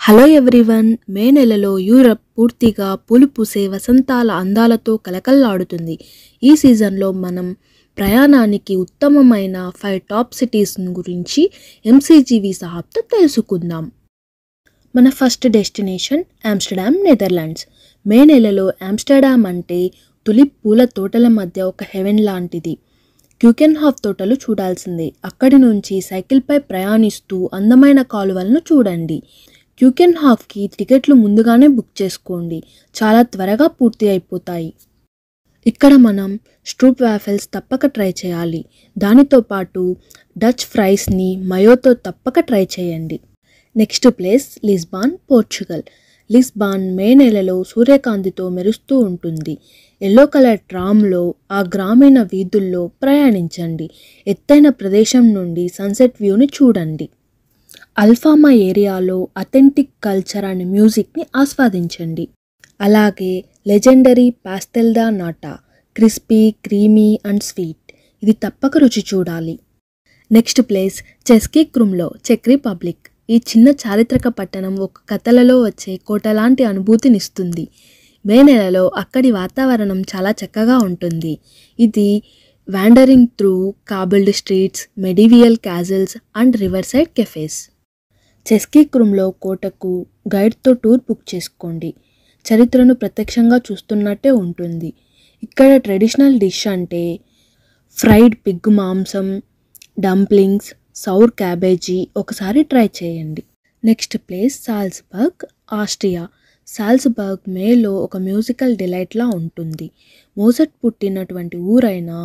Hello everyone, మే నెలలో Europe పూర్తిగా పూలు పూసే వసంతాల అందాలతో కలకల్లాడుతుంది. ఈ సీజన్లో మనం ప్రయాణానికి ఉత్తమమైన 5 టాప్ సిటీస్ గురించి ఎంసీజీవీ సహాబ్తో తెలుసుకుందాం. మన ఫస్ట్ డెస్టినేషన్ ఆమ్స్టర్డామ్, నెదర్లాండ్స్. మే నెలలో ఆమ్స్టర్డామ్ అంటే తులిప్ పూల తోటల మధ్య ఒక హెవెన్ లాంటిది. క్యూకెన్హాఫ్ తోటలు చూడాల్సిందే. అక్కడి నుంచి సైకిల్పై ప్రయాణిస్తూ అందమైన కాలువలను చూడండి. క్యూకెన్హాఫ్కి టికెట్లు ముందుగానే బుక్ చేసుకోండి, చాలా త్వరగా పూర్తి అయిపోతాయి. ఇక్కడ మనం స్ట్రూప్ వాఫెల్స్ తప్పక ట్రై చేయాలి. దానితో పాటు డచ్ ఫ్రైస్ని మయోతో తప్పక ట్రై చేయండి. Next place Lisbon, Portugal. Lisbon May నెలలో సూర్యకాంతితో మెరుస్తూ ఉంటుంది. ఎల్లో కలర్ ట్రామ్లో ఆ గ్రామీణ వీధుల్లో ప్రయాణించండి. ఎత్తైన ప్రదేశం నుండి సన్సెట్ వ్యూని చూడండి. అల్ఫామా ఏరియాలో అథెంటిక్ కల్చర్ అండ్ మ్యూజిక్ని ఆస్వాదించండి. అలాగే legendary pastel de nata, crispy, creamy and sweet, ఇది తప్పక రుచి చూడాలి. నెక్స్ట్ ప్లేస్ చెస్కీ క్రూమ్లో, చెక్ రిపబ్లిక్. ఈ చిన్న చారిత్రక పట్టణం ఒక కథలలో వచ్చే కోటలాంటి అనుభూతినిస్తుంది. మే నెలలో అక్కడి వాతావరణం చాలా చక్కగా ఉంటుంది. ఇది wandering through cobbled streets, medieval castles and river side cafes. Cesky Krumlov కోటకు గైడ్తో టూర్ బుక్ చేసుకోండి. చరిత్రను ప్రత్యక్షంగా చూస్తున్నట్టే ఉంటుంది. ఇక్కడ ట్రెడిషనల్ డిష్ అంటే ఫ్రైడ్ పిగ్ మాంసం, డంప్లింగ్స్, సౌర్ క్యాబేజీ ఒకసారి ట్రై చేయండి. Next place Salzburg, Austria. Salzburg మేలో ఒక మ్యూజికల్ డిలైట్లా ఉంటుంది. మోజర్ట్ పుట్టినటువంటి ఊరైనా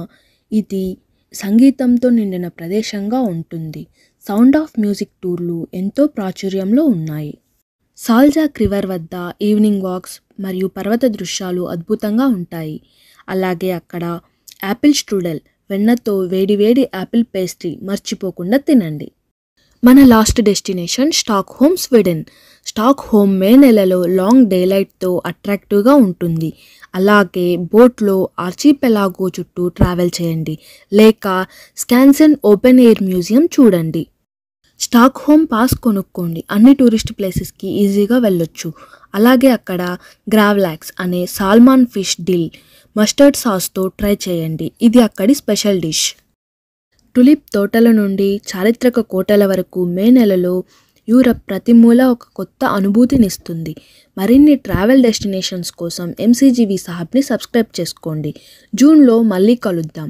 ఇది సంగీతంతో నిండిన ప్రదేశంగా ఉంటుంది. సౌండ్ ఆఫ్ మ్యూజిక్ టూర్లు ఎంతో ప్రాచుర్యంలో ఉన్నాయి. సాల్జాక్ రివర్ వద్ద ఈవినింగ్ వాక్స్ మరియు పర్వత దృశ్యాలు అద్భుతంగా ఉంటాయి. అలాగే అక్కడ యాపిల్ స్ట్రూడెల్, వెన్నతో వేడివేడి యాపిల్ పేస్ట్రీ మర్చిపోకుండా తినండి. మన last destination Stockholm, Sweden. Stockholm May నెలలో లాంగ్ డేలైట్తో అట్రాక్టివ్గా ఉంటుంది. అలాగే బోట్లో ఆర్చిపెలాగో చుట్టూ ట్రావెల్ చేయండి, లేక స్కాన్సెన్ ఓపెన్ ఎయిర్ మ్యూజియం చూడండి. స్టాక్హోమ్ పాస్ కొనుక్కోండి, అన్ని టూరిస్ట్ ప్లేసెస్కి ఈజీగా వెళ్ళొచ్చు. అలాగే అక్కడ గ్రావ్లాక్స్ అనే సాల్మాన్ ఫిష్ డిల్ మస్టర్డ్ సాస్తో ట్రై చేయండి, ఇది అక్కడి స్పెషల్ డిష్. టులిప్ తోటల నుండి చారిత్రక కోటల వరకు మే నెలలో యూరప్ ప్రతి మూల ఒక కొత్త అనుభూతినిస్తుంది. మరిన్ని ట్రావెల్ డెస్టినేషన్స్ కోసం ఎంసీజీవీ సహాబ్ని సబ్స్క్రైబ్ చేసుకోండి. జూన్లో మళ్ళీ కలుద్దాం.